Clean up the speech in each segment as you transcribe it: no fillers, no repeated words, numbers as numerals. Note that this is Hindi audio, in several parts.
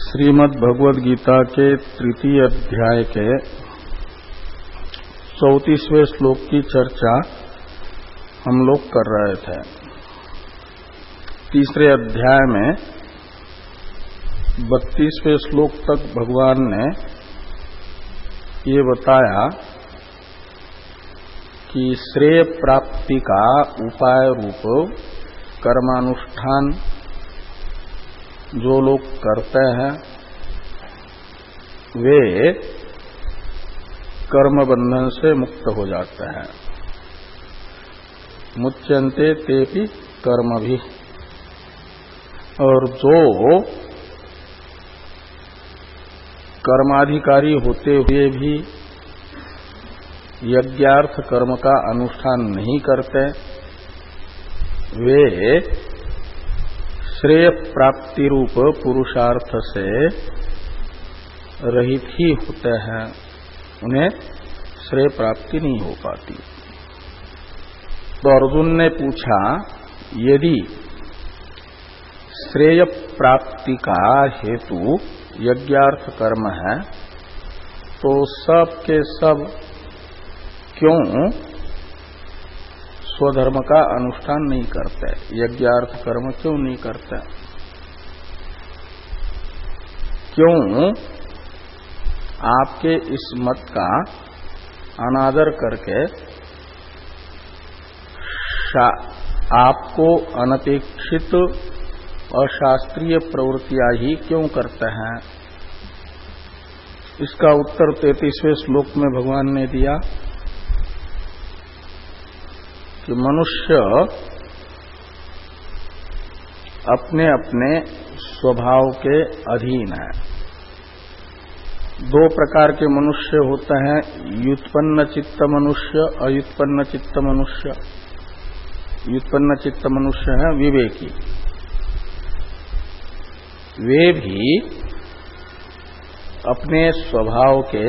श्रीमद् भगवद गीता के तृतीय अध्याय के 34वें श्लोक की चर्चा हम लोग कर रहे थे। तीसरे अध्याय में 32वें श्लोक तक भगवान ने ये बताया कि श्रेय प्राप्ति का उपाय रूप कर्मानुष्ठान जो लोग करते हैं वे कर्म बंधन से मुक्त हो जाते हैं। मुच्यन्ते तेपि कर्म भी। और जो कर्माधिकारी होते हुए भी यज्ञार्थ कर्म का अनुष्ठान नहीं करते वे श्रेय प्राप्ति रूप पुरुषार्थ से रहित ही होते हैं, उन्हें श्रेय प्राप्ति नहीं हो पाती। तो अर्जुन ने पूछा, यदि श्रेय प्राप्ति का हेतु यज्ञार्थ कर्म है तो सब के सब क्यों स्वधर्म का अनुष्ठान नहीं करते, यज्ञार्थ कर्म क्यों नहीं करते? क्यों आपके इस मत का अनादर करके आपको अनपेक्षित अशास्त्रीय प्रवृत्तियां ही क्यों करते हैं? इसका उत्तर 33वें श्लोक में भगवान ने दिया कि मनुष्य अपने अपने स्वभाव के अधीन है। दो प्रकार के मनुष्य होते हैं, व्युत्पन्न चित्त मनुष्य, अव्युत्पन्न चित्त मनुष्य। व्युत्पन्न चित्त मनुष्य है विवेकी, वे भी अपने स्वभाव के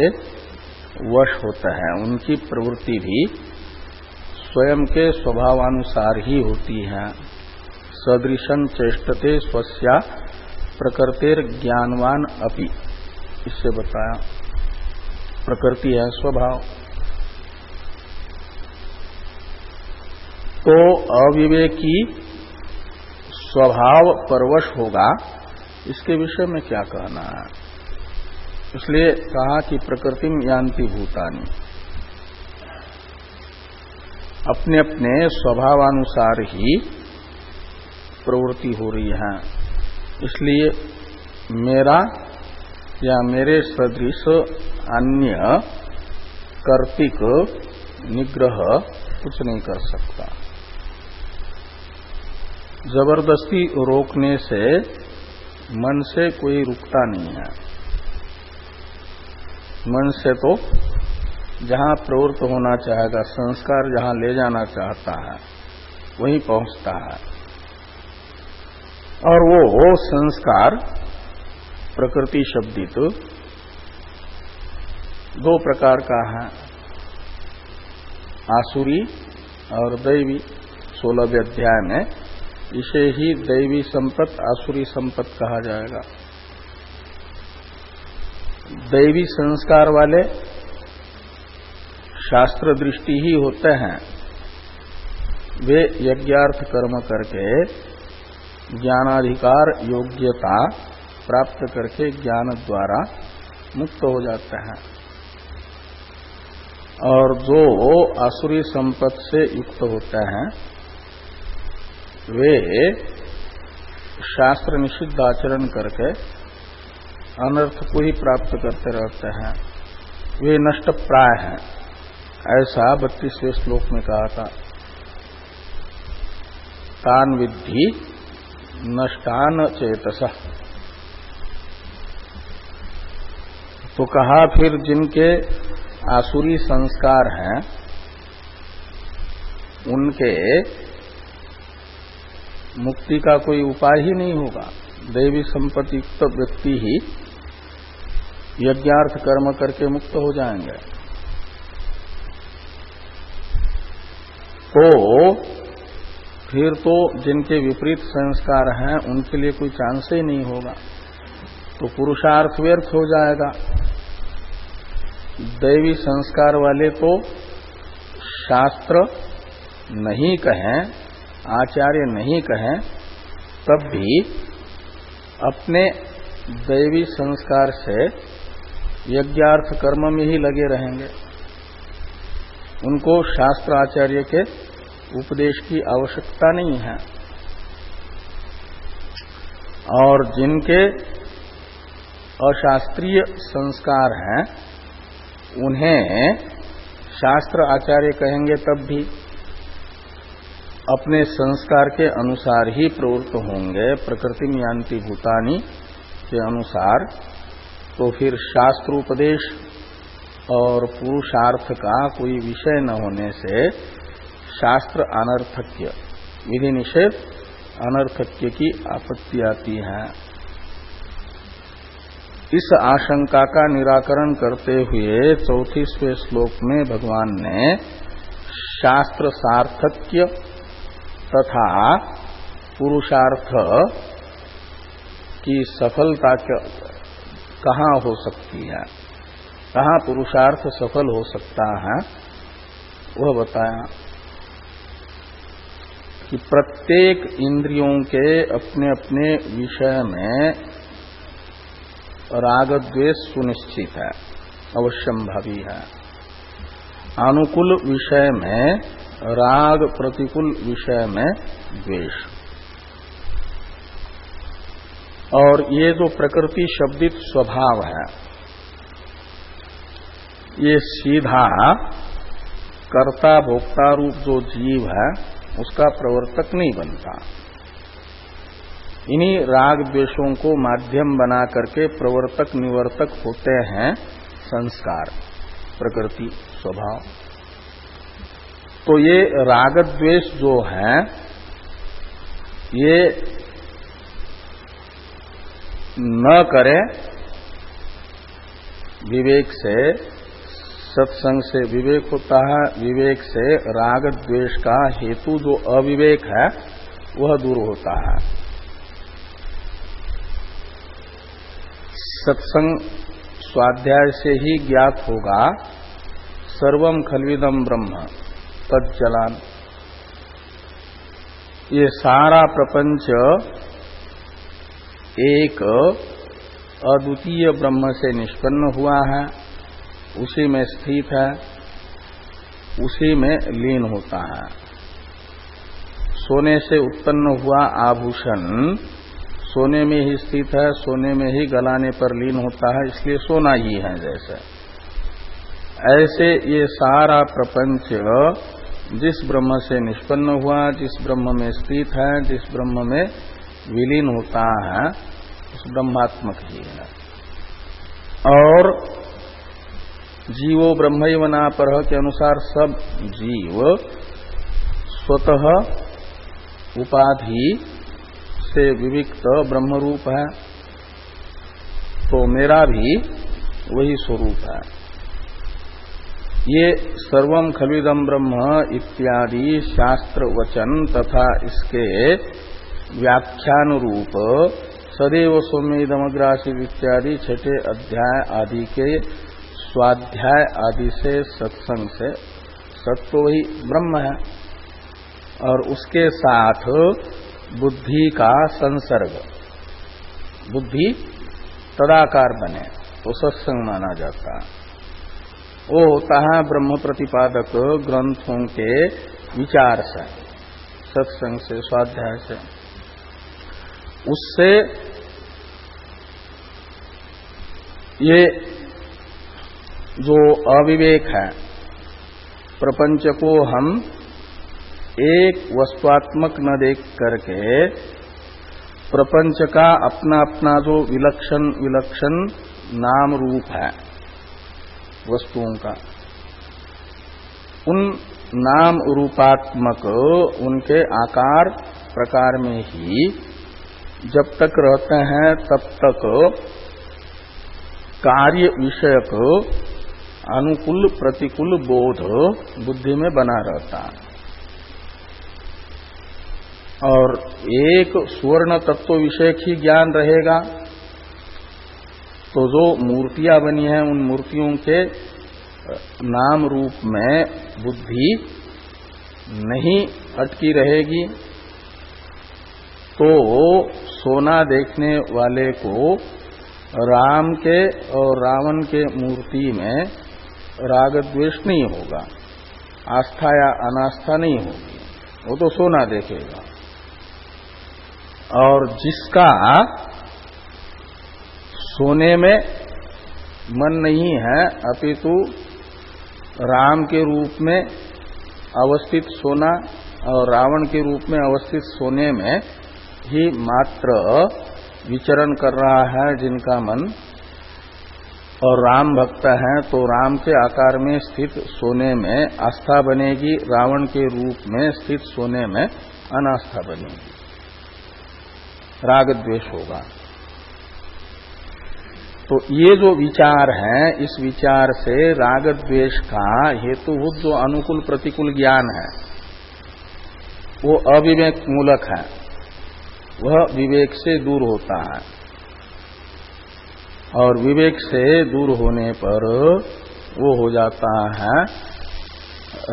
वश होते हैं, उनकी प्रवृत्ति भी स्वयं के स्वभावानुसार ही होती है। सदृशं चेष्टते स्वस्या प्रकृतिर ज्ञानवान अपि, इससे बताया प्रकृति है स्वभाव। तो अविवेकी स्वभाव परवश होगा, इसके विषय में क्या कहना है? इसलिए कहा कि प्रकृतिम यान्ति भूतानि, अपने अपने स्वभावानुसार ही प्रवृत्ति हो रही है। इसलिए मेरा या मेरे सदृश अन्य कर्तिक निग्रह कुछ नहीं कर सकता। जबरदस्ती रोकने से मन से कोई रुकता नहीं है। मन से तो जहां प्रवृत्त होना चाहेगा, संस्कार जहां ले जाना चाहता है वहीं पहुंचता है। और वो संस्कार प्रकृति शब्दित दो प्रकार का है, आसुरी और दैवी। 16वें अध्याय में इसे ही दैवी संपत आसुरी संपत कहा जाएगा। दैवी संस्कार वाले शास्त्र दृष्टि ही होते हैं, वे यज्ञार्थ कर्म करके ज्ञानाधिकार योग्यता प्राप्त करके ज्ञान द्वारा मुक्त हो जाते हैं। और जो आसुरी संपत्ति से युक्त होते हैं वे शास्त्र निषिद्ध आचरण करके अनर्थ को ही प्राप्त करते रहते हैं, वे नष्ट प्राय हैं। ऐसा 32वें श्लोक में कहा था, तान विद्धि नष्टान चेतसः। तो कहा फिर जिनके आसुरी संस्कार हैं उनके मुक्ति का कोई उपाय ही नहीं होगा। दैवी संपत्ति युक्त व्यक्ति ही यज्ञार्थ कर्म करके मुक्त हो जाएंगे। तो फिर तो जिनके विपरीत संस्कार हैं उनके लिए कोई चांस ही नहीं होगा। तो पुरुषार्थ व्यर्थ हो जाएगा। दैवी संस्कार वाले तो शास्त्र नहीं कहें, आचार्य नहीं कहें, तब भी अपने दैवी संस्कार से यज्ञार्थ कर्म में ही लगे रहेंगे। उनको शास्त्र आचार्य के उपदेश की आवश्यकता नहीं है। और जिनके अशास्त्रीय संस्कार हैं उन्हें शास्त्र आचार्य कहेंगे, तब भी अपने संस्कार के अनुसार ही प्रवृत्त होंगे, प्रकृति में यान्ति भूतानि के अनुसार। तो फिर शास्त्रोपदेश और पुरुषार्थ का कोई विषय न होने से शास्त्र अनर्थक्य, विधि निषेध अनर्थक्य की आपत्ति आती है। इस आशंका का निराकरण करते हुए 34वें श्लोक में भगवान ने शास्त्र सार्थक्य तथा पुरुषार्थ की सफलता कहाँ हो सकती है, कहाँ पुरुषार्थ सफल हो सकता है, वह बताया कि प्रत्येक इंद्रियों के अपने अपने विषय में राग द्वेष सुनिश्चित है, अवश्यंभावी है। अनुकूल विषय में राग, प्रतिकूल विषय में द्वेष। और ये जो प्रकृति शब्दित स्वभाव है, ये सीधा कर्ता भोक्ता रूप जो जीव है उसका प्रवर्तक नहीं बनता। इन्हीं राग द्वेषों को माध्यम बना करके प्रवर्तक निवर्तक होते हैं संस्कार, प्रकृति, स्वभाव। तो ये राग द्वेष जो है ये न करे विवेक से, सत्संग से विवेक होता है। विवेक से राग द्वेष का हेतु जो अविवेक है वह दूर होता है। सत्संग स्वाध्याय से ही ज्ञात होगा सर्वम खल्विदम ब्रह्म तज्जलान। ये सारा प्रपंच एक अद्वितीय ब्रह्म से निष्पन्न हुआ है, उसी में स्थित है, उसी में लीन होता है। सोने से उत्पन्न हुआ आभूषण सोने में ही स्थित है, सोने में ही गलाने पर लीन होता है, इसलिए सोना ही है। जैसे ऐसे ये सारा प्रपंच जिस ब्रह्म से निष्पन्न हुआ, जिस ब्रह्म में स्थित है, जिस ब्रह्म में विलीन होता है, उस ब्रह्मात्मक ही है। और जीवो ब्रह्मैवनापरः के अनुसार सब जीव स्वतः उपाधि से विविक्त ब्रह्मरूप है, तो मेरा भी वही स्वरूप है। ये सर्वम खल्विदम ब्रह्म इत्यादि शास्त्र वचन तथा इसके व्याख्यान रूप सदैव सौम्यदमग्रासित इत्यादि 6 अध्याय आदि के स्वाध्याय आदि से सत्संग से सत्व वही ब्रह्म है, और उसके साथ बुद्धि का संसर्ग, बुद्धि तदाकार बने तो सत्संग माना जाता है। वो होता है ब्रह्म प्रतिपादक ग्रंथों के विचार से, सत्संग से, स्वाध्याय से। उससे ये जो अविवेक है, प्रपंच को हम एक वस्तुआत्मक न देख करके प्रपंच का अपना अपना जो विलक्षण विलक्षण नाम रूप है वस्तुओं का, उन नाम रूपात्मक उनके आकार प्रकार में ही जब तक रहते हैं तब तक कार्य विषयक अनुकूल प्रतिकूल बोध बुद्धि में बना रहता है। और एक स्वर्ण तत्व विषयक ही ज्ञान रहेगा तो जो मूर्तियां बनी हैं उन मूर्तियों के नाम रूप में बुद्धि नहीं अटकी रहेगी, तो सोना देखने वाले को राम के और रावण के मूर्ति में राग द्वेष नहीं होगा, आस्था या अनास्था नहीं होगी, वो तो सोना देखेगा। और जिसका सोने में मन नहीं है अपितु राम के रूप में अवस्थित सोना और रावण के रूप में अवस्थित सोने में ही मात्र विचरण कर रहा है जिनका मन, और राम भक्त है तो राम के आकार में स्थित सोने में आस्था बनेगी, रावण के रूप में स्थित सोने में अनास्था बनेगी, राग द्वेष होगा। तो ये जो विचार है, इस विचार से राग द्वेष का हेतुभूत जो अनुकूल प्रतिकूल ज्ञान है वो अविवेक मूलक है, वह विवेक से दूर होता है, और विवेक से दूर होने पर वो हो जाता है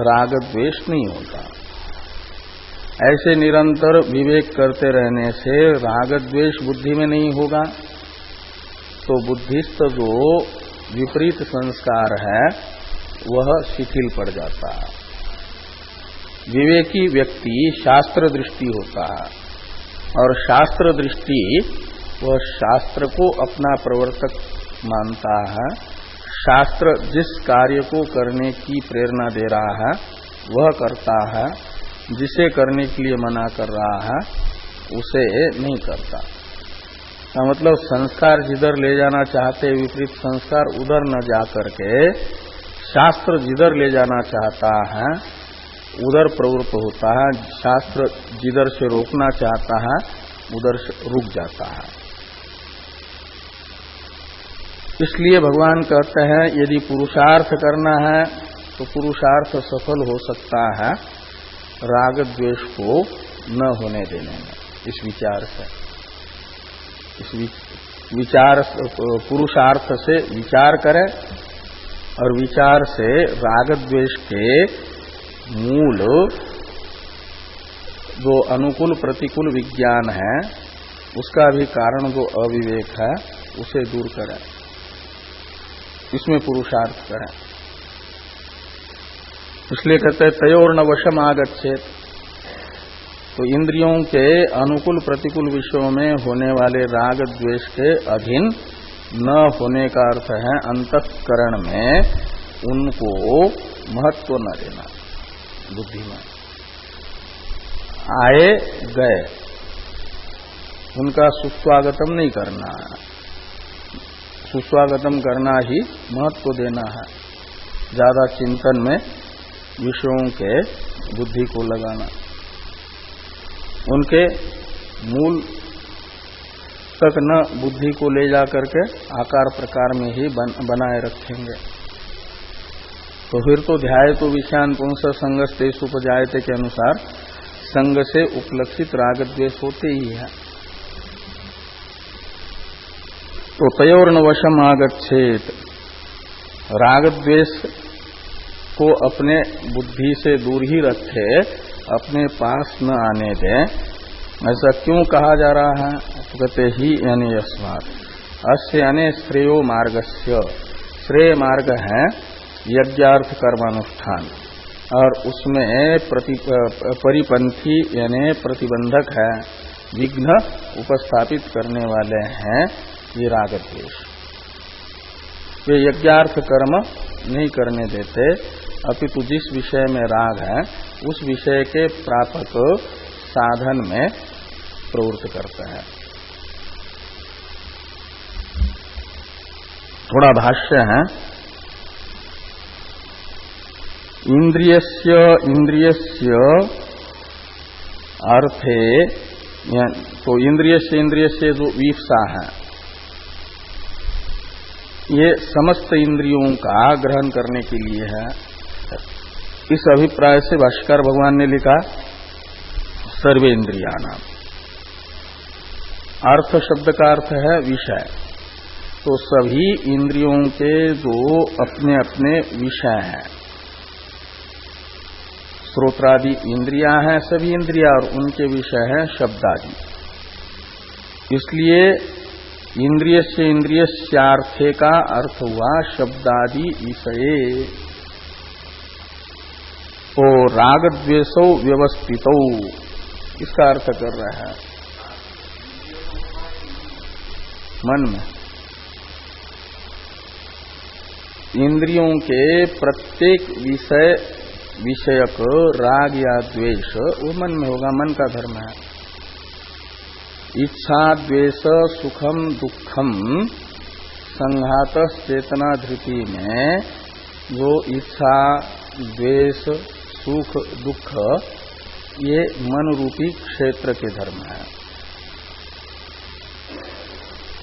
राग द्वेष नहीं होता। ऐसे निरंतर विवेक करते रहने से राग द्वेष बुद्धि में नहीं होगा, तो बुद्धिस्थ जो विपरीत संस्कार है वह शिथिल पड़ जाता है। विवेकी व्यक्ति शास्त्र दृष्टि होता है, और शास्त्र दृष्टि वह शास्त्र को अपना प्रवर्तक मानता है, शास्त्र जिस कार्य को करने की प्रेरणा दे रहा है वह करता है, जिसे करने के लिए मना कर रहा है उसे नहीं करता। का मतलब संस्कार जिधर ले जाना चाहते विपरीत संस्कार उधर न जाकर के शास्त्र जिधर ले जाना चाहता है उधर प्रवृत्त होता है, शास्त्र जिधर से रोकना चाहता है उधर से रुक जाता है। इसलिए भगवान कहते हैं यदि पुरुषार्थ करना है तो पुरुषार्थ सफल हो सकता है राग द्वेष को न होने देने में। इस विचार से, इस विचार पुरुषार्थ से विचार करें और विचार से राग द्वेष के मूल जो अनुकूल प्रतिकूल विज्ञान है उसका भी कारण जो अविवेक है उसे दूर करें, इसमें पुरुषार्थ करें। इसलिए कहते हैं तयोर न वशम आगच्छेत। तो इंद्रियों के अनुकूल प्रतिकूल विषयों में होने वाले राग द्वेष के अधीन न होने का अर्थ है अंतःकरण में उनको महत्व न देना। बुद्धि में आए गए उनका सुस्वागतम नहीं करना है, सुस्वागतम करना ही महत्व देना है, ज्यादा चिंतन में विषयों के बुद्धि को लगाना, उनके मूल तक न बुद्धि को ले जाकर के आकार प्रकार में ही बनाए रखेंगे। तो फिर तो ध्याय तो विषयान पुंस संगस्ते उपजायते के अनुसार संग से उपलक्षित राग द्वेष होते ही है। तो तयोर न वशम आगच्छेत, राग द्वेष को अपने बुद्धि से दूर ही रखे, अपने पास न आने दें। ऐसा क्यों कहा जा रहा है? तो कहते ही यानी यस्मात् अस्य यानी श्रेयो मार्गस्य, श्रेय मार्ग है यज्ञार्थ कर्मानुष्ठान, और उसमें परिपंथी यानी प्रतिबंधक है, विघ्न उपस्थापित करने वाले हैं ये राग द्वेष। वे यज्ञार्थ कर्म नहीं करने देते, अपितु जिस विषय में राग है उस विषय के प्रापक साधन में प्रवृत्त करते हैं। थोड़ा भाष्य है। इंद्रियस्य अर्थे, तो इंद्रिय से जो वीप्सा है ये समस्त इंद्रियों का ग्रहण करने के लिए है। इस अभिप्राय से भाष्यकार भगवान ने लिखा सर्वेन्द्रियाणाम। अर्थ शब्द का अर्थ है विषय, तो सभी इंद्रियों के जो अपने अपने विषय हैं, श्रोत्रादि इंद्रियां हैं, सभी इंद्रियां, और उनके विषय हैं शब्दादि। इसलिए इंद्रिय से इंद्रियस्यार्थे का अर्थ हुआ शब्दादि विषये। तो राग द्वेषौ व्यवस्थितौ, इसका अर्थ कर रहा है मन में। इंद्रियों के प्रत्येक विषयक राग या द्वेष वो मन में होगा, मन का धर्म है। इच्छा द्वेष सुखम दुखम संघात चेतना धृति में जो इच्छा द्वेष सुख दुख ये मन रूपी क्षेत्र के धर्म है।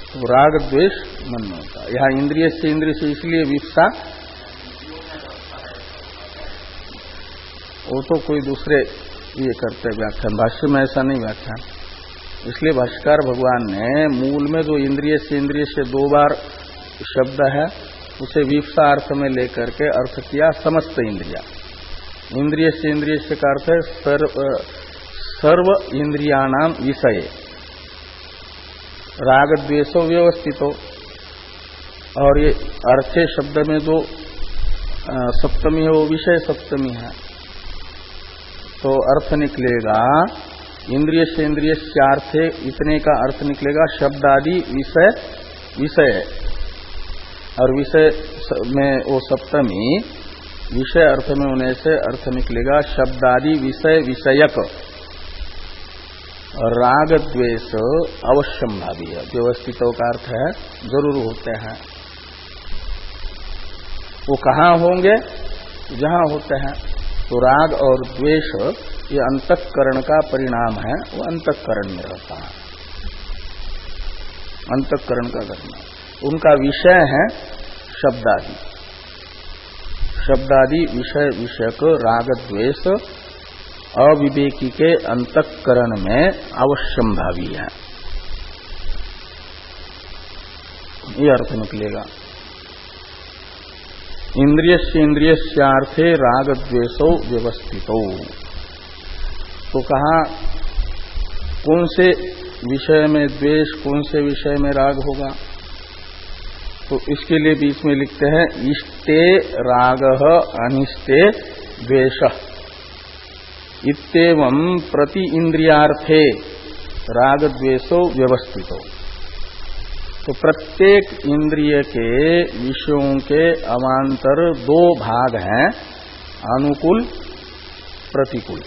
तो राग द्वेष मन में होता है। यहाँ इंद्रिय से इसलिए विप्सा, वो तो कोई दूसरे ये करते व्याख्यान, भाष्य में ऐसा नहीं व्याख्यान। इसलिए भाष्यकार भगवान ने मूल में जो इंद्रिय से 2 बार शब्द है उसे विप्सा अर्थ में लेकर के अर्थ किया समस्त इंद्रिया। इंद्रिय से का अर्थ है सर्व इंद्रियाणाम विषय, राग द्वेषो व्यवस्थितो। और ये अर्थे शब्द में जो सप्तमी है वो विषय सप्तमी है, तो अर्थ निकलेगा इंद्रिय से इंद्रियस्यार्थे, इतने का अर्थ निकलेगा शब्दादि विषय, और विषय में वो सप्तमी विषय अर्थ में होने से अर्थ निकलेगा शब्दादि विषय विषयक। और राग द्वेष अवश्यम भावी है, व्यवस्थितों का अर्थ है जरूर होते हैं। वो कहाँ होंगे? जहाँ होते हैं। तो राग और द्वेष ये अंतःकरण का परिणाम है, वो अंतःकरण में रहता है, अंतःकरण का धर्म। उनका विषय है शब्दादि, शब्दादि विषय विषयक राग द्वेष अविवेकी के अंतःकरण में अवश्यम भावी है, ये अर्थ निकलेगा। इंद्रिय से इंद्रियस्यार्थे राग द्वेषो व्यवस्थितो। तो कहा कौन से विषय में द्वेष, कौन से विषय में राग होगा? तो इसके लिए बीच में लिखते हैं इष्टे रागः अनिष्टे द्वेषः इत्येवं प्रति इंद्रियार्थे राग द्वेषो व्यवस्थितो। तो प्रत्येक इंद्रिय के विषयों के अवान्तर 2 भाग हैं, अनुकूल प्रतिकूल।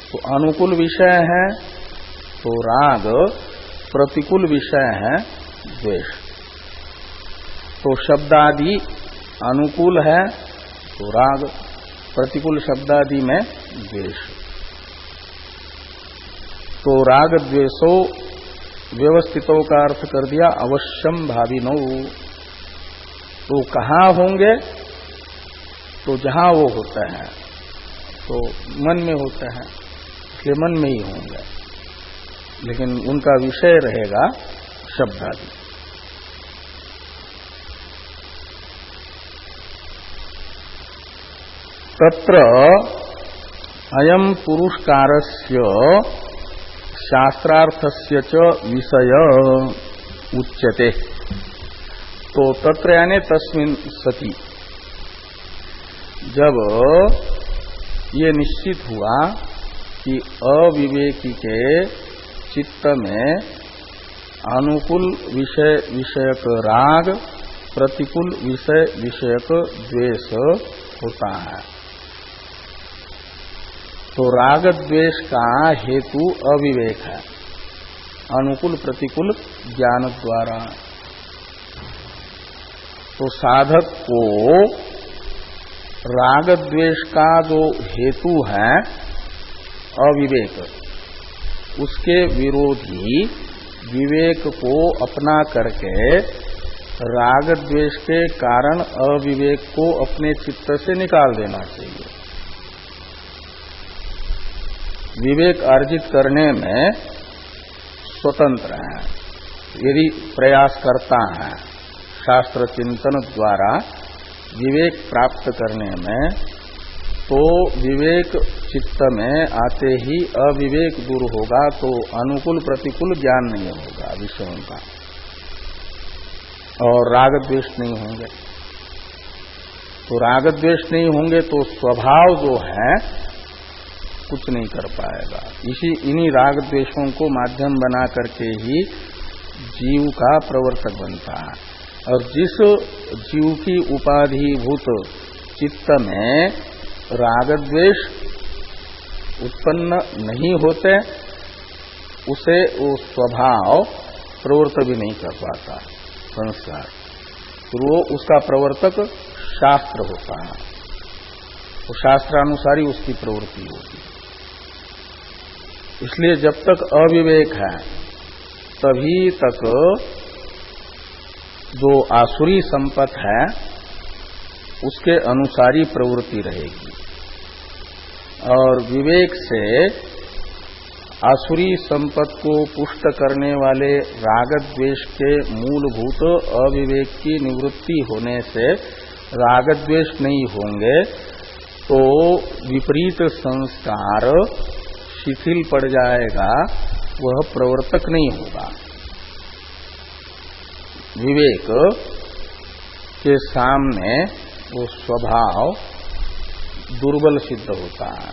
तो अनुकूल विषय है तो राग, प्रतिकूल विषय है द्वेष। तो शब्दादि अनुकूल है तो राग, प्रतिकूल शब्दादि में द्वेष। तो राग द्वेषो व्यवस्थितों का अर्थ कर दिया अवश्यम भाविनो। तो कहाँ होंगे? तो जहां वो होते हैं, तो मन में होते हैं, इसलिए मन में ही होंगे, लेकिन उनका विषय रहेगा शब्दादि। तत्र अयम पुरुषकारस्य शास्त्रार्थस्य च विषय उच्यते। तो तत्र यानी तस्मिन् सति, जब ये निश्चित हुआ कि अविवेकी के चित्त में अनुकूल विषय विषयक राग, प्रतिकूल विषय विषयक द्वेष होता है, तो राग द्वेष का हेतु अविवेक है, अनुकूल प्रतिकूल ज्ञान द्वारा। तो साधक को राग द्वेष का जो हेतु है अविवेक, उसके विरोधी विवेक को अपना करके राग द्वेष के कारण अविवेक को अपने चित्त से निकाल देना चाहिए। विवेक अर्जित करने में स्वतंत्र है, यदि प्रयास करता है शास्त्र चिंतन द्वारा विवेक प्राप्त करने में, तो विवेक चित्त में आते ही अविवेक दूर होगा, तो अनुकूल प्रतिकूल ज्ञान नहीं होगा विषयों का, और राग द्वेष नहीं होंगे। तो राग द्वेष नहीं होंगे तो स्वभाव जो है कुछ नहीं कर पाएगा। इन्हीं राग द्वेषों को माध्यम बना करके ही जीव का प्रवर्तक बनता है, और जिस जीव की उपाधिभूत चित्त में राग द्वेष उत्पन्न नहीं होते, उसे वो स्वभाव प्रवर्तक भी नहीं कर पाता संस्कार, तो वो उसका प्रवर्तक शास्त्र होता है, तो शास्त्रानुसारी उसकी प्रवृत्ति होगी। इसलिए जब तक अविवेक है तभी तक जो आसुरी संपत्ति है उसके अनुसारी प्रवृत्ति रहेगी, और विवेक से आसुरी संपत्ति को पुष्ट करने वाले राग द्वेष के मूलभूत अविवेक की निवृत्ति होने से राग द्वेष नहीं होंगे, तो विपरीत संस्कार शिथिल पड़ जाएगा, वह प्रवर्तक नहीं होगा। विवेक के सामने वो स्वभाव दुर्बल सिद्ध होता है।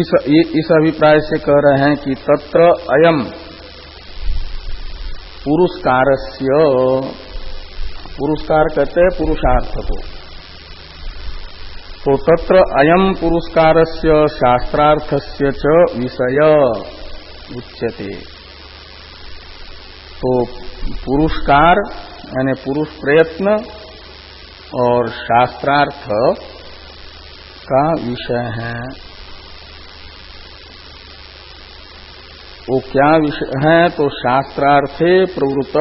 इस अभिप्राय से कह रहे हैं कि तत्र अयम पुरुषकारस्य, पुरुषकार कहते हैं पुरुषार्थ को, तो तत्र अयम पुरुषकारस्य शास्त्रार्थस्य च विषय उच्यते। तो पुरुषकार यानी पुरुष प्रयत्न और शास्त्रार्थ का विषय है। वो क्या विषय है? तो शास्त्रार्थे प्रवृत्त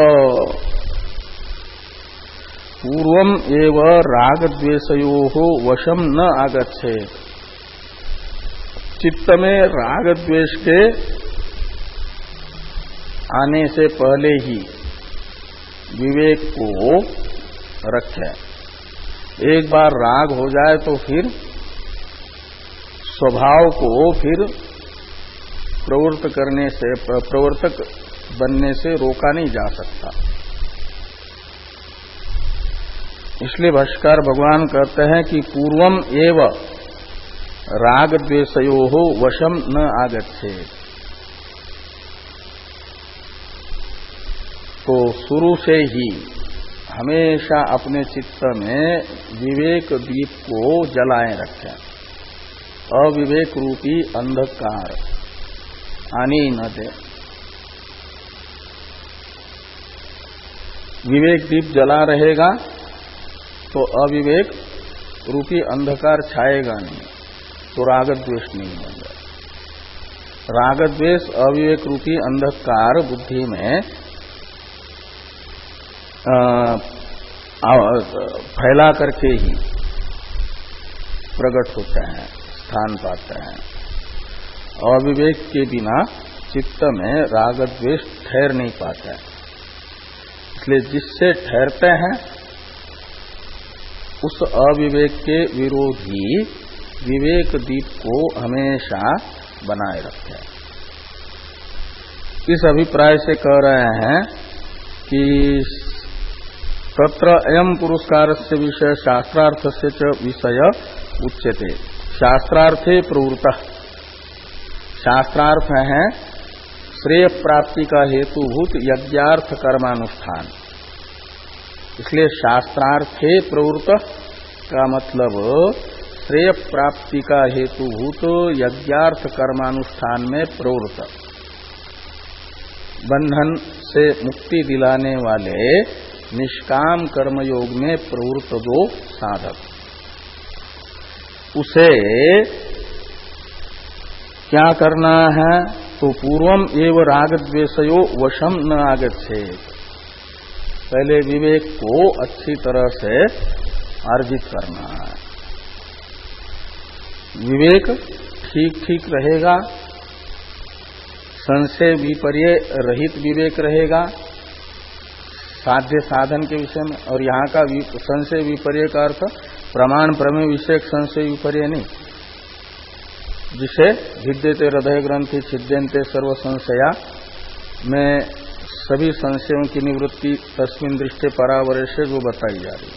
पूर्वम एव राग द्वेषयोः वशम न आगच्छेत्। चित्त में राग द्वेष के आने से पहले ही विवेक को रखे। एक बार राग हो जाए तो फिर स्वभाव को फिर प्रवर्तक बनने से रोका नहीं जा सकता। इसलिए भाष्यकार भगवान कहते हैं कि पूर्वम एव राग द्वेषयोः वशम न आगच्छेत्। तो शुरू से ही हमेशा अपने चित्त में विवेक दीप को जलाए रखें, अविवेक रूपी अंधकार आने न दे। विवेक दीप जला रहेगा तो अविवेक रूपी अंधकार छाएगा नहीं, तो राग द्वेष नहीं होगा। राग द्वेष अविवेक रूपी अंधकार बुद्धि में फैला करके ही प्रकट होते हैं, स्थान पाते हैं। अविवेक के बिना चित्त में राग द्वेष ठहर नहीं पाता है। इसलिए जिससे ठहरते हैं उस अविवेक के विरोधी विवेक दीप को हमेशा बनाए रखें। इस अभिप्राय से कह रहे हैं कि तत्र अयम पुरुषकारस्य विषय शास्त्रार्थस्य च विषय उच्यते। शास्त्रार्थे प्रवृत्तः, शास्त्रार्थ है श्रेय प्राप्ति का हेतुभूत यज्ञार्थ कर्मानुष्ठान। इसलिए शास्त्रार्थे प्रवृत्त का मतलब श्रेय प्राप्ति का हेतुभूत यज्ञार्थ कर्मानुष्ठान में प्रवृत्त, बंधन से मुक्ति दिलाने वाले निष्काम कर्मयोग में प्रवृत्त जो साधक, उसे क्या करना है? तो पूर्वम एव राग द्वेषयो वशम न आगच्छेत्। पहले विवेक को अच्छी तरह से अर्जित करना है। विवेक ठीक ठीक रहेगा, संशय विपर्य रहित विवेक रहेगा, साध्य साधन के विषय में, और यहाँ का संशय विपर्य का अर्थ प्रमाण प्रमेय विषयक संशय विपर्य नहीं, जिसे भिद्यते हृदय ग्रंथि छिद्यन्ते सर्व संशया में सभी संशयों की निवृत्ति तस्मिन दृष्टि परावरेश जो बताई जा रही,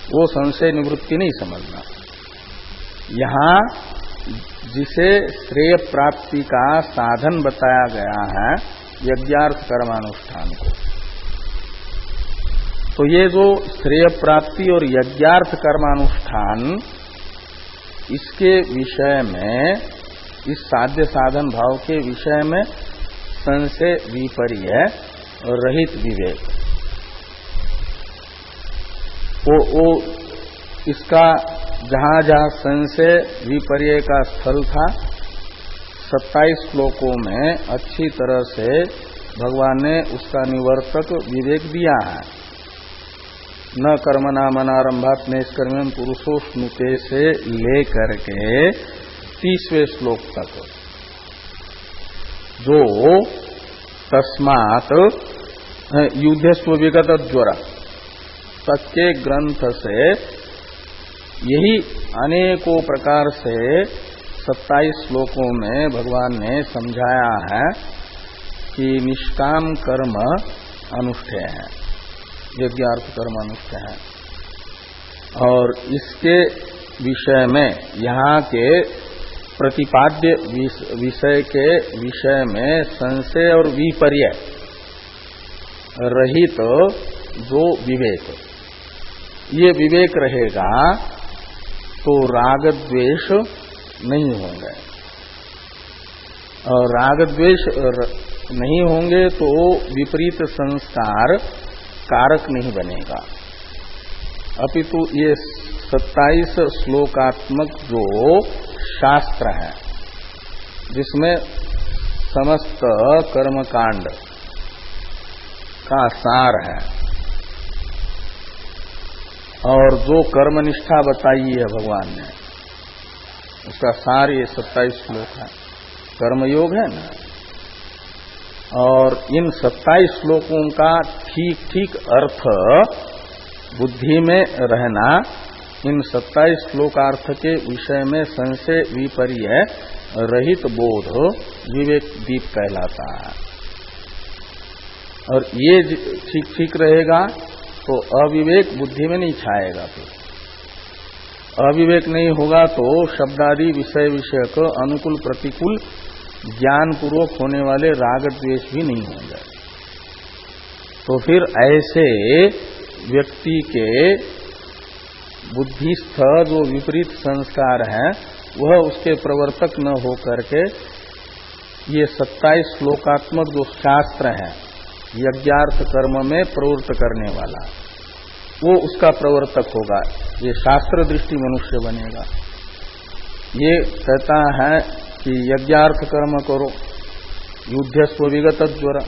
वो संशय निवृत्ति नहीं समझना। यहाँ जिसे श्रेय प्राप्ति का साधन बताया गया है यज्ञार्थ कर्मानुष्ठान को, तो ये जो श्रेय प्राप्ति और यज्ञार्थ कर्मानुष्ठान, इसके विषय में, इस साध्य साधन भाव के विषय में संशय विपर्य और रहित विवेक, वो इसका जहां जहां संशय विपर्य का स्थल था 27 श्लोकों में अच्छी तरह से भगवान ने उसका निवर्तक विवेक दिया है। न कर्मणा मनारंभात निष्कर्मण पुरुषो स्नुते से लेकर के 30वें श्लोक तक, जो तस्मात् युद्धस्व विगत ज्वर तक के ग्रंथ से यही अनेकों प्रकार से 27 श्लोकों में भगवान ने समझाया है कि निष्काम कर्म अनुष्ठेय है, यज्ञार्थ कर्म अनुष्ठेय है, और इसके विषय में यहाँ के प्रतिपाद्य विषय के विषय में संशय और विपर्य रहित जो विवेक, ये विवेक रहेगा तो राग द्वेष नहीं होंगे, और राग द्वेष नहीं होंगे तो विपरीत संस्कार कारक नहीं बनेगा। अपितु ये 27 श्लोकात्मक जो शास्त्र है, जिसमें समस्त कर्मकांड का सार है, और जो कर्मनिष्ठा बताई है भगवान ने, उसका सार ये 27 श्लोक है, कर्मयोग है ना। और इन 27 श्लोकों का ठीक ठीक अर्थ बुद्धि में रहना, इन 27 श्लोकार्थ के विषय में संशय विपर्य रहित बोध विवेक दीप कहलाता है। और ये ठीक ठीक रहेगा तो अविवेक बुद्धि में नहीं छाएगा। फिर अविवेक नहीं होगा तो शब्दादि विषय विषयक अनुकूल प्रतिकूल ज्ञान पूर्वक होने वाले राग द्वेष भी नहीं होंगे। तो फिर ऐसे व्यक्ति के बुद्धिस्थ जो विपरीत संस्कार हैं, वह उसके प्रवर्तक न हो करके ये 27 श्लोकात्मक जो शास्त्र है यज्ञार्थ कर्म में प्रवृत्त करने वाला, वो उसका प्रवर्तक होगा। ये शास्त्र दृष्टि मनुष्य बनेगा। ये कहता है कि यज्ञार्थ कर्म करो, युद्धस्व विगत ज्वर,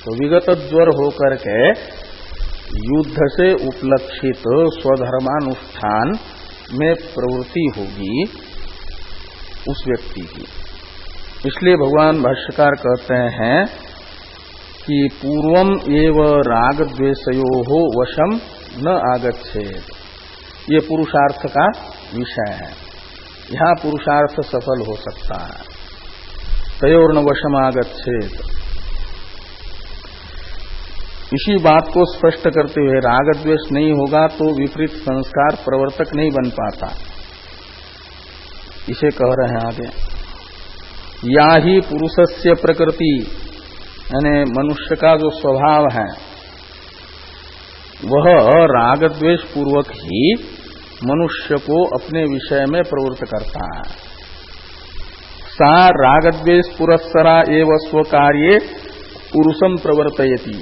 तो विगत ज्वर होकर के युद्ध से उपलक्षित स्वधर्मानुष्ठान में प्रवृत्ति होगी उस व्यक्ति की। इसलिए भगवान भाष्यकार कहते हैं कि पूर्वम एव राग द्वेषयोः वशम न आगच्छेत। ये पुरुषार्थ का विषय है, यहाँ पुरुषार्थ सफल हो सकता है। तयोर्न वशम आगच्छेत, इसी बात को स्पष्ट करते हुए राग द्वेष नहीं होगा तो विपरीत संस्कार प्रवर्तक नहीं बन पाता, इसे कह रहे हैं आगे। या ही पुरुषस्य प्रकृति, यानी मनुष्य का जो स्वभाव है वह राग द्वेष पूर्वक ही मनुष्य को अपने विषय में प्रवृत्त करता है। सा राग द्वेष पुरस्सरा एव स्वकार्ये पुरुषम प्रवर्तयति।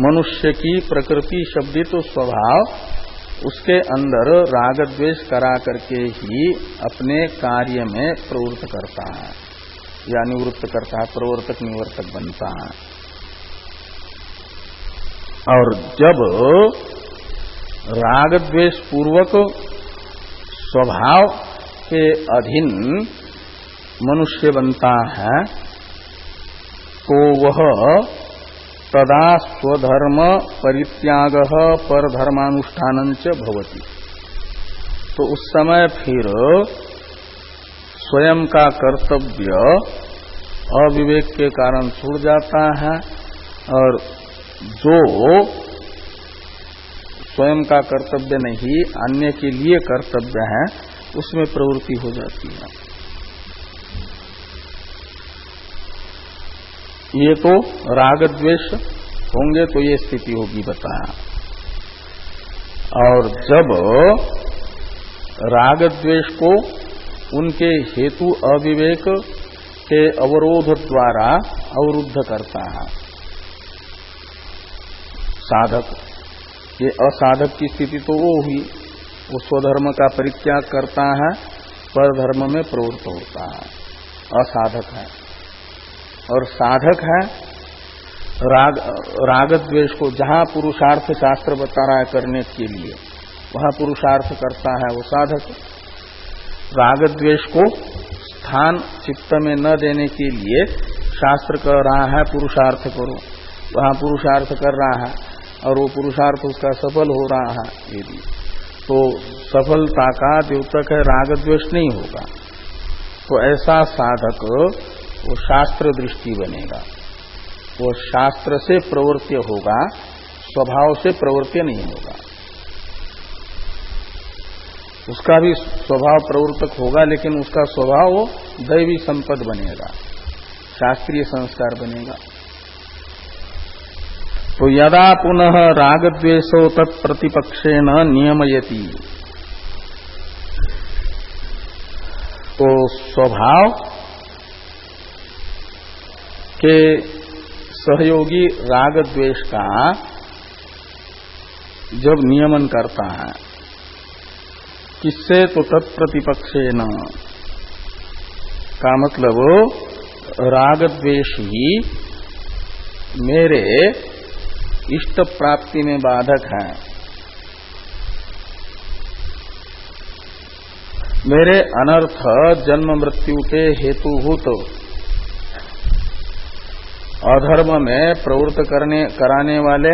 मनुष्य की प्रकृति शब्दित स्वभाव उसके अंदर राग द्वेष करा करके ही अपने कार्य में प्रवृत्त करता है या निवृत्त करता है, प्रवर्तक निवर्तक बनता है। और जब राग द्वेष पूर्वक स्वभाव के अधीन मनुष्य बनता है तो वह तदा स्वधर्म परित्याग परधर्मानुष्ठानंच भवति। तो उस समय फिर स्वयं का कर्तव्य अविवेक के कारण छूट जाता है और जो स्वयं का कर्तव्य नहीं अन्य के लिए कर्तव्य है उसमें प्रवृत्ति हो जाती है। ये तो राग द्वेष होंगे तो ये स्थिति होगी बताया। और जब राग द्वेष को उनके हेतु अविवेक के अवरोध द्वारा अवरुद्ध करता है साधक, ये असाधक की स्थिति तो वो हुई, वो स्वधर्म का परित्याग करता है पर धर्म में प्रवृत्त होता है, असाधक है। और साधक है राग द्वेष को जहां पुरुषार्थ शास्त्र बता रहा है करने के लिए वहां पुरुषार्थ करता है वो साधक। राग द्वेष को स्थान चित्त में न देने के लिए शास्त्र कह रहा है पुरुषार्थ करो, वहां पुरुषार्थ कर रहा है और वो पुरुषार्थ उसका सफल हो रहा है, यदि तो सफलता का द्योतक है राग द्वेष नहीं होगा। तो ऐसा साधक वो शास्त्र दृष्टि बनेगा, वो शास्त्र से प्रवृत्ति होगा, स्वभाव से प्रवृत्ति नहीं होगा। उसका भी स्वभाव प्रवृत्तक होगा लेकिन उसका स्वभाव वो दैवी संपद बनेगा, शास्त्रीय संस्कार बनेगा। तो यदा पुनः राग द्वेषो तत्प्रतिपक्षेण नियमयति, तो स्वभाव के सहयोगी राग द्वेष का जब नियमन करता है किससे, तो तत्प्रतिपक्षेण का मतलब राग द्वेष ही मेरे इष्ट प्राप्ति में बाधक है, मेरे अनर्थ जन्म मृत्यु के हेतुभूत अधर्म में प्रवृत्त कराने वाले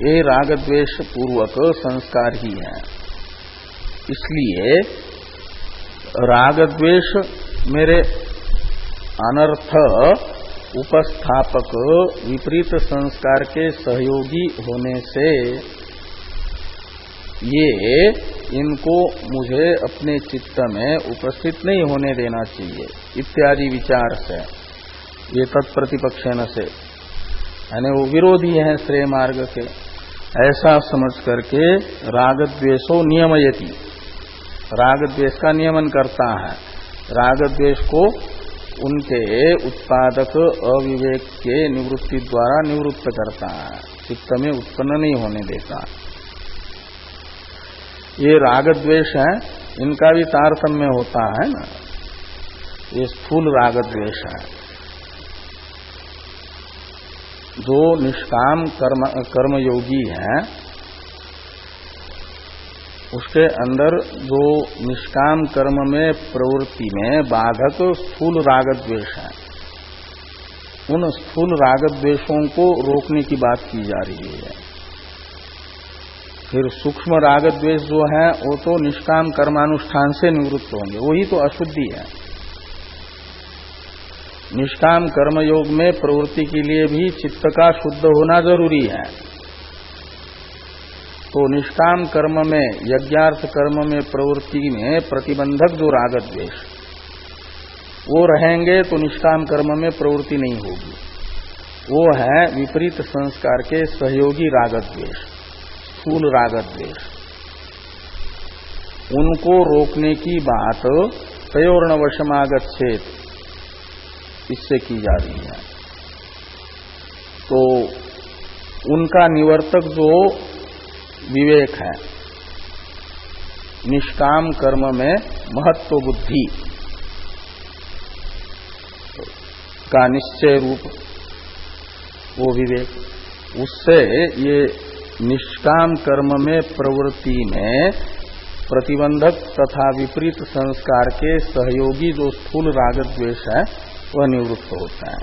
ये राग द्वेष पूर्वक संस्कार ही है। इसलिए राग द्वेष मेरे अनर्थ उपस्थापक विपरीत संस्कार के सहयोगी होने से ये इनको मुझे अपने चित्त में उपस्थित नहीं होने देना चाहिए इत्यादि विचार से, ये तत्प्रतिपक्षेण से, यानी वो विरोधी है श्रेय मार्ग के, ऐसा समझ करके राग द्वेषो नियमयति, राग द्वेष का नियमन करता है, राग द्वेष को उनके उत्पादक अविवेक के निवृत्ति द्वारा निवृत्त करता है, चित्त में उत्पन्न नहीं होने देता। ये राग द्वेष है, इनका भी तारतम्य होता है ना, ये स्थूल राग द्वेष है। जो निष्काम कर्मयोगी है उसके अंदर जो निष्काम कर्म में प्रवृत्ति में बाधक स्थूल राग द्वेष है, उन स्थूल राग द्वेषों को रोकने की बात की जा रही है। फिर सूक्ष्म राग द्वेष जो है वो तो निष्काम कर्मानुष्ठान से निवृत्त होंगे, वही तो अशुद्धि है। निष्काम कर्मयोग में प्रवृत्ति के लिए भी चित्त का शुद्ध होना जरूरी है। तो निष्काम कर्म में, यज्ञार्थ कर्म में प्रवृत्ति में प्रतिबंधक जो राग द्वेष वो रहेंगे तो निष्काम कर्म में प्रवृत्ति नहीं होगी। वो है विपरीत संस्कार के सहयोगी राग द्वेष, स्थूल राग द्वेष। उनको रोकने की बात तयोर्न वशमागच्छेत इससे की जा रही है। तो उनका निवर्तक जो विवेक है, निष्काम कर्म में महत्व बुद्धि का निश्चय रूप वो विवेक, उससे ये निष्काम कर्म में प्रवृत्ति में प्रतिबंधक तथा विपरीत संस्कार के सहयोगी जो स्थूल राग द्वेष है वह निवृत्त होता है,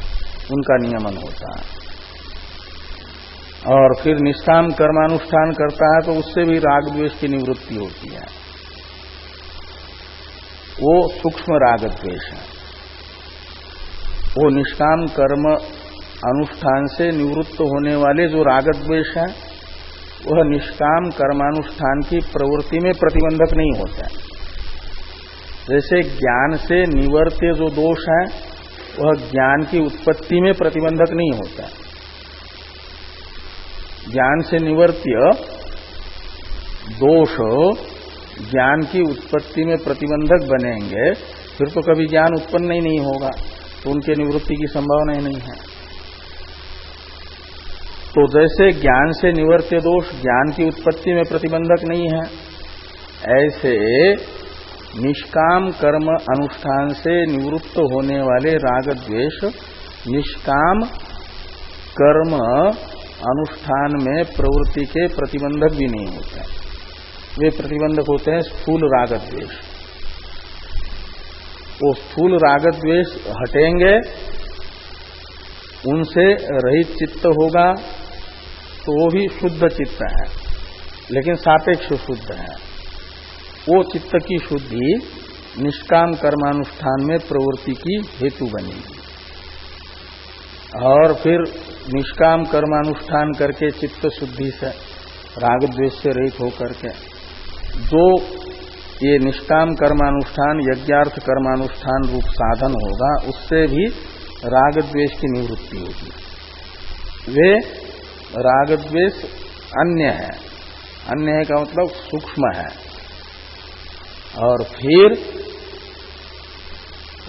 उनका नियमन होता है। और फिर निष्काम कर्मानुष्ठान करता है तो उससे भी राग द्वेष की निवृत्ति होती है। वो सूक्ष्म राग द्वेष है। वो निष्काम कर्म अनुष्ठान से निवृत्त होने वाले जो राग द्वेष है वह निष्काम कर्मानुष्ठान की प्रवृत्ति में प्रतिबंधक नहीं होता है। जैसे ज्ञान से निवर्त्य जो दोष है वह ज्ञान की उत्पत्ति में प्रतिबंधक नहीं होता है। ज्ञान से निवर्त्य दोष ज्ञान की उत्पत्ति में प्रतिबंधक बनेंगे फिर तो कभी ज्ञान उत्पन्न ही नहीं होगा, तो उनके निवृत्ति की संभावना ही नहीं है। तो जैसे ज्ञान से निवर्त्य दोष ज्ञान की उत्पत्ति में प्रतिबंधक नहीं है, ऐसे निष्काम कर्म अनुष्ठान से निवृत्त होने वाले राग द्वेष निष्काम कर्म अनुष्ठान में प्रवृत्ति के प्रतिबंधक भी नहीं होते। वे प्रतिबंधक होते हैं स्थूल राग द्वेष। वो स्थूल राग द्वेष हटेंगे, उनसे रहित चित्त होगा तो वो भी शुद्ध चित्त है, लेकिन सापेक्ष शुद्ध है। वो चित्त की शुद्धि निष्काम कर्मानुष्ठान में प्रवृत्ति की हेतु बनेगी। और फिर निष्काम कर्मानुष्ठान करके चित्त शुद्धि से राग द्वेष से रहित होकर के जो ये निष्काम कर्मानुष्ठान यज्ञार्थ कर्मानुष्ठान रूप साधन होगा उससे भी राग द्वेष की निवृत्ति होगी। वे राग द्वेष अन्य है। अन्य है का मतलब सूक्ष्म है। और फिर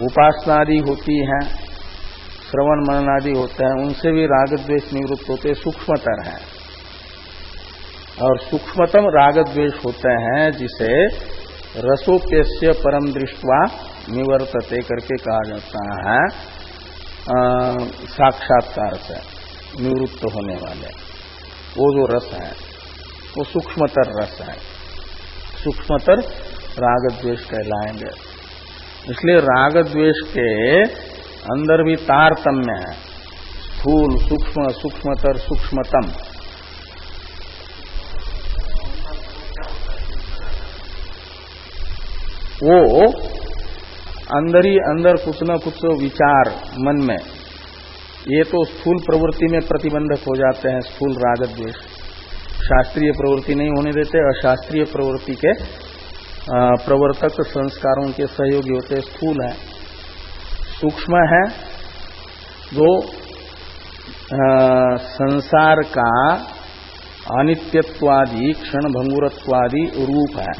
उपासनादि होती है, श्रवण मनन आदि होते हैं, उनसे भी राग द्वेष निवृत्त होते, सूक्ष्मतर है। और सूक्ष्मतम राग द्वेष होते हैं जिसे रसोप्यस्य परम दृष्ट्वा निवर्तते करके कहा जाता है। साक्षात्कार से निवृत्त होने वाले वो जो रस है वो सूक्ष्मतर रस है, सूक्ष्मतर राग द्वेष कहलाएंगे। इसलिए राग द्वेष के अंदर भी तारतम्य है, स्थूल सूक्ष्म सूक्ष्मतर सूक्ष्मतम। वो अंदर ही अंदर कुछ न कुछ विचार मन में, ये तो स्थूल प्रवृत्ति में प्रतिबंधक हो जाते हैं। स्थूल राग द्वेष शास्त्रीय प्रवृत्ति नहीं होने देते, अशास्त्रीय प्रवृत्ति के प्रवर्तक संस्कारों के सहयोगी होते। स्थूल है। सूक्ष्म है जो संसार का अनित्यत्वादि क्षण भंगुरत्वादि रूप है,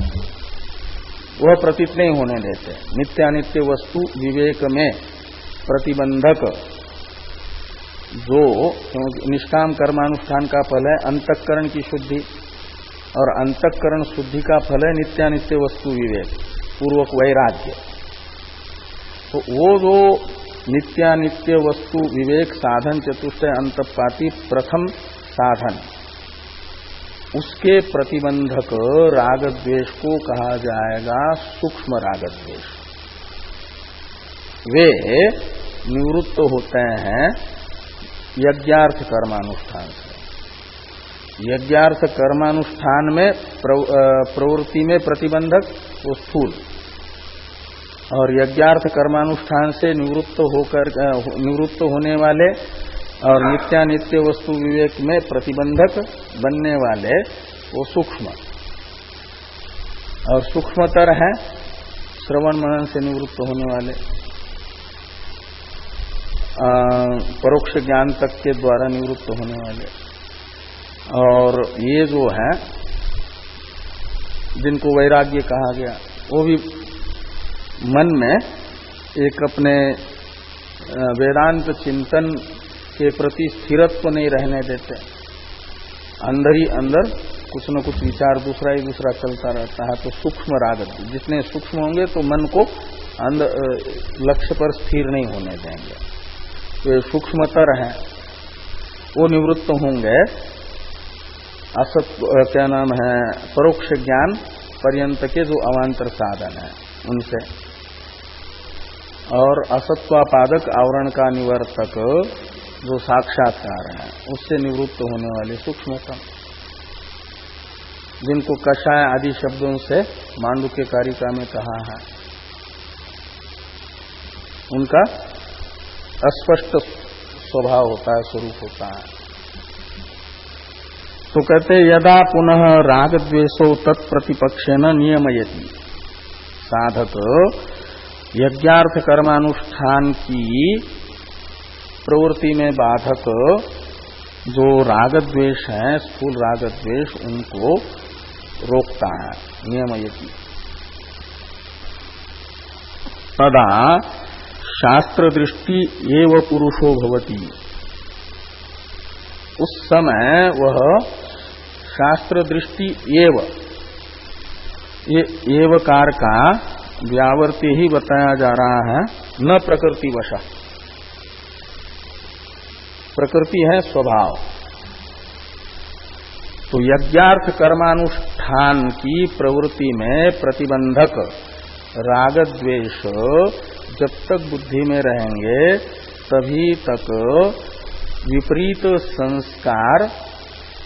वह प्रतीत नहीं होने देते। नित्यानित्य वस्तु विवेक में प्रतिबंधक जो निष्काम कर्मानुष्ठान का फल है अंतःकरण की शुद्धि, और अंतःकरण शुद्धि का फल है नित्यानित्य वस्तु विवेक पूर्वक वैराग्य। तो वो जो नित्यानित्य वस्तु विवेक साधन चतुष्टय अंतःपाती प्रथम साधन, उसके प्रतिबंधक राग द्वेष को कहा जाएगा सूक्ष्म राग द्वेष। वे निवृत्त होते हैं यज्ञार्थ कर्मानुष्ठान से। यज्ञार्थ कर्मानुष्ठान में प्रवृत्ति में प्रतिबंधक वो स्थूल, और यज्ञार्थ कर्मानुष्ठान से निवृत्त होने वाले और नित्यानित्य वस्तु विवेक में प्रतिबंधक बनने वाले वो सूक्ष्म। और सूक्ष्मतर है श्रवण मनन से निवृत्त होने वाले, परोक्ष ज्ञान तक के द्वारा निवृत्त होने वाले। और ये जो है जिनको वैराग्य कहा गया, वो भी मन में एक अपने वेदांत चिंतन के प्रति स्थिरत्व नहीं रहने देते। अंदर ही अंदर कुछ न कुछ विचार दूसरा ही दूसरा चलता रहता है। तो सूक्ष्म राग, जितने सूक्ष्म होंगे तो मन को लक्ष्य पर स्थिर नहीं होने देंगे। तो सूक्ष्मतर हैं, वो निवृत्त होंगे क्या नाम है, परोक्ष ज्ञान पर्यंत के जो अवांतर साधन है उनसे। और असत्वापादक आवरण का निवर्तक जो साक्षात्कार है, उससे निवृत्त होने वाले सूक्ष्मतम, जिनको कषाय आदि शब्दों से मांडुक्य कारिका में कहा है, उनका अस्पष्ट स्वभाव होता है, स्वरूप होता है। तो कहते यदा पुनः राग द्वेषो तत्प्रतिपक्षेन नियमयति, साधक यज्ञार्थ कर्मानुष्ठान की प्रवृत्ति में बाधक जो राग द्वेष है, स्थूल राग द्वेष, उनको रोकता है, नियमयति। तदा शास्त्र दृष्टि एव पुरुषो भवति, उस समय वह शास्त्र दृष्टि एव, ये एवकार का व्यावर्ती ही बताया जा रहा है, न प्रकृति वशा। प्रकृति है स्वभाव, तो यज्ञार्थ कर्मानुष्ठान की प्रवृत्ति में प्रतिबंधक राग द्वेष जब तक बुद्धि में रहेंगे तभी तक विपरीत संस्कार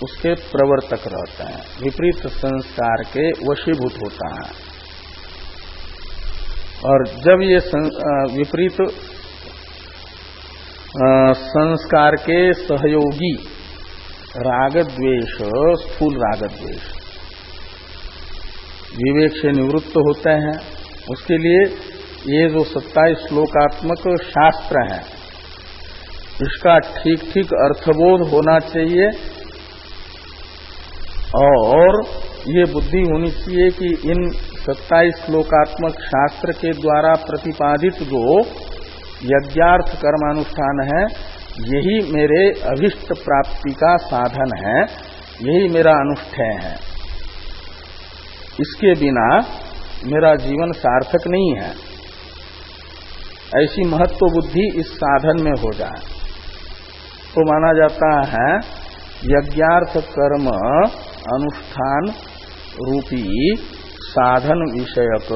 उसके प्रवर्तक रहते हैं, विपरीत संस्कार के वशीभूत होता है। और जब ये विपरीत संस्कार के सहयोगी राग द्वेष, स्थूल राग द्वेष विवेक से निवृत्त होते हैं, उसके लिए ये जो 27 श्लोकात्मक शास्त्र है, इसका ठीक ठीक अर्थबोध होना चाहिए और ये बुद्धि होनी चाहिए कि इन 27 श्लोकात्मक शास्त्र के द्वारा प्रतिपादित जो यज्ञार्थ कर्मानुष्ठान है, यही मेरे अभिष्ट प्राप्ति का साधन है, यही मेरा अनुष्ठेय है। इसके बिना मेरा जीवन सार्थक नहीं है। ऐसी महत्व बुद्धि इस साधन में हो जाए तो माना जाता है यज्ञार्थ कर्म अनुष्ठान रूपी साधन विषयक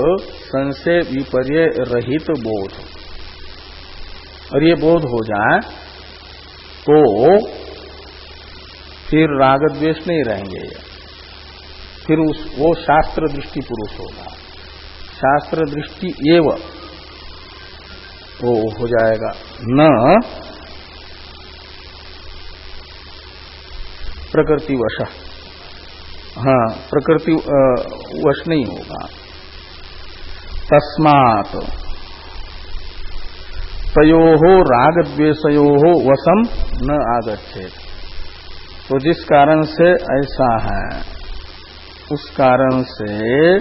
संशय विपर्य रहित बोध। और ये बोध हो जाए तो फिर राग द्वेष नहीं रहेंगे, फिर वो शास्त्र दृष्टि पुरुष होगा, शास्त्र दृष्टि एव वो हो जाएगा, न प्रकृति वश। हाँ, प्रकृति वश नहीं होगा। तस्मात् तयोः राग द्वेषयोः वशम न आगच्छेत्। तो जिस कारण से ऐसा है, उस कारण से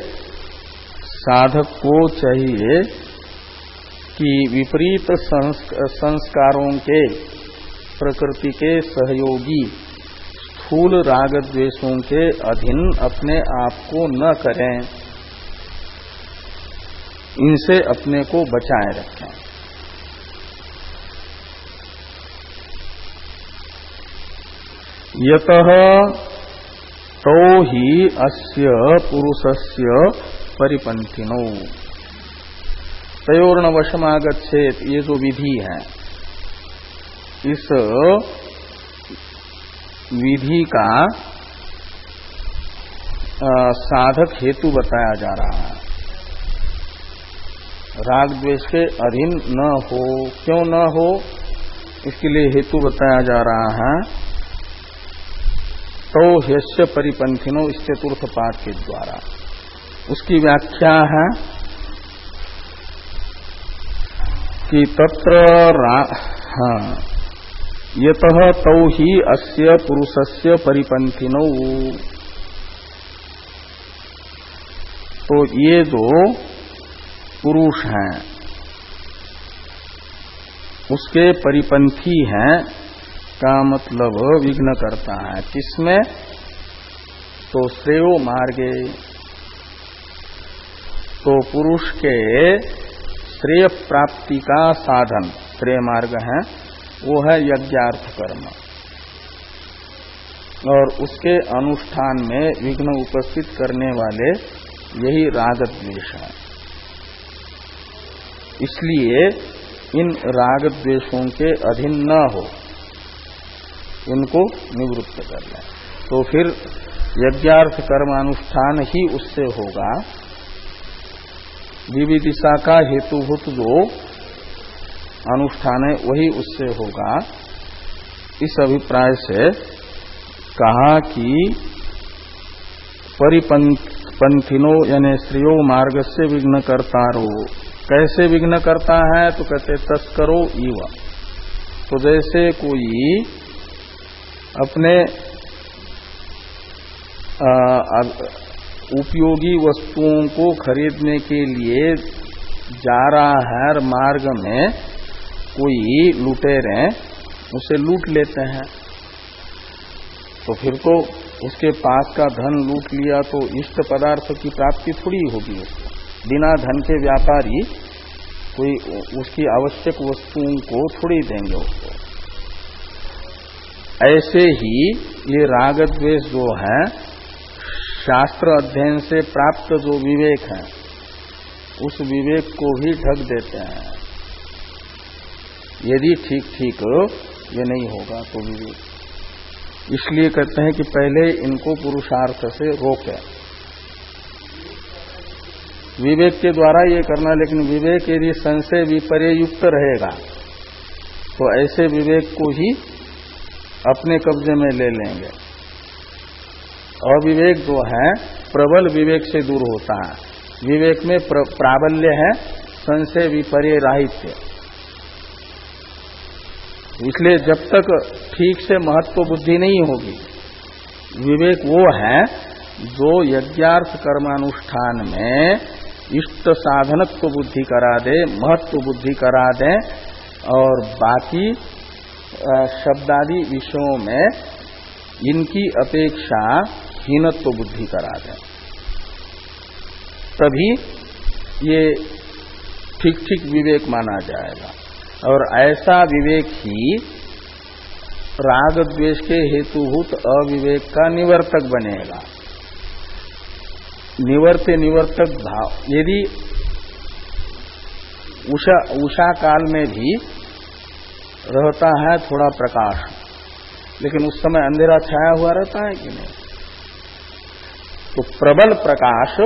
साधक को चाहिए कि विपरीत संस्कारों के प्रकृति के सहयोगी स्थूल राग द्वेषों के अधीन अपने आप को न करें, इनसे अपने को बचाए रखें। यतः तो ही अस्य पुरुषस्य परिपंथिनो तयोर्न वशमागच्छेत्, ये जो विधि है, इस विधि का साधक हेतु बताया जा रहा है। राग द्वेष के अधीन न हो, क्यों न हो, इसके लिए हेतु बताया जा रहा है। तो ह्यस्य परिपंथिनो, इस चतुर्थ पाठ के द्वारा उसकी व्याख्या है कि तत्र यतः तौ ही अस्य पुरुषस्य परिपंथिनो, तो ये जो पुरुष हैं उसके परिपंथी हैं का मतलब विघ्न करता है। किसमें? तो श्रेयो मार्गे, तो पुरुष के श्रेय प्राप्ति का साधन, श्रेय मार्ग है, वो है यज्ञार्थ कर्म, और उसके अनुष्ठान में विघ्न उपस्थित करने वाले यही राग द्वेष है। इसलिए इन राग द्वेषों के अधीन न हो, इनको निवृत्त कर लें। तो फिर यज्ञार्थ कर्मानुष्ठान ही उससे होगा। विविदिशा का हेतुभूत जो अनुष्ठान है वही उससे होगा। इस अभिप्राय से कहा कि परिपंथिनो यानी श्रेयो मार्ग से विघ्न करतारो। कैसे विघ्न करता है तो कहते तस्करो इव। तो जैसे कोई अपने उपयोगी वस्तुओं को खरीदने के लिए जा रहा है और मार्ग में कोई लुटेरे उसे लूट लेते हैं, तो फिर तो उसके पास का धन लूट लिया तो इष्ट पदार्थ की प्राप्ति थोड़ी होगी उसको। बिना धन के व्यापारी कोई उसकी आवश्यक वस्तुओं को थोड़ी देंगे उसको। ऐसे ही ये राग द्वेष जो है शास्त्र अध्ययन से प्राप्त जो विवेक है उस विवेक को भी ढक देते हैं। यदि ठीक ठीक ये नहीं होगा तो विवेक, इसलिए कहते हैं कि पहले इनको पुरुषार्थ से रोके। विवेक के द्वारा ये करना, लेकिन विवेक यदि संशय विपर्य युक्त रहेगा तो ऐसे विवेक को ही अपने कब्जे में ले लेंगे। अविवेक जो है प्रबल विवेक से दूर होता है। विवेक में प्राबल्य है संशय विपर्य राहित्य। इसलिए जब तक ठीक से महत्व बुद्धि नहीं होगी, विवेक वो है जो यज्ञार्थ कर्मानुष्ठान में इष्ट साधनत्व बुद्धि करा दे, महत्व बुद्धि करा दे, और बाकी शब्दादि विषयों में इनकी अपेक्षा हीनत्व बुद्धि करा दें, तभी ये ठीक ठीक विवेक माना जाएगा। और ऐसा विवेक ही राग द्वेष के हेतुभूत अविवेक का निवर्तक बनेगा। निवर्तक भाव, यदि उषा काल में भी रहता है थोड़ा प्रकाश, लेकिन उस समय अंधेरा छाया हुआ रहता है कि नहीं, तो प्रबल प्रकाश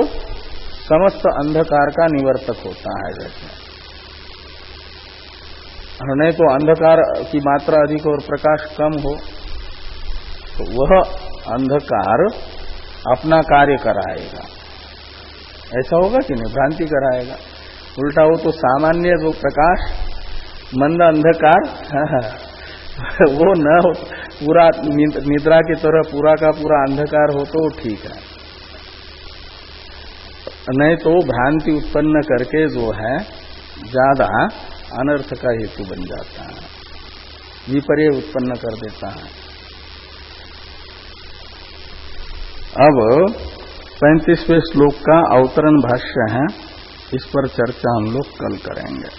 समस्त अंधकार का निवर्तक होता है। जैसे नहीं तो अंधकार की मात्रा अधिक और प्रकाश कम हो तो वह अंधकार अपना कार्य कराएगा, ऐसा होगा कि नहीं, भ्रांति कराएगा। उल्टा हो तो सामान्य जो प्रकाश मंद अंधकार वो न हो, पूरा निद्रा की तरह पूरा का पूरा अंधकार हो तो ठीक है, नहीं तो भ्रांति उत्पन्न करके जो है ज्यादा अनर्थ का हेतु बन जाता है, विपर्य उत्पन्न कर देता है। अब 35वें श्लोक का अवतरण भाष्य है, इस पर चर्चा हम लोग कल करेंगे।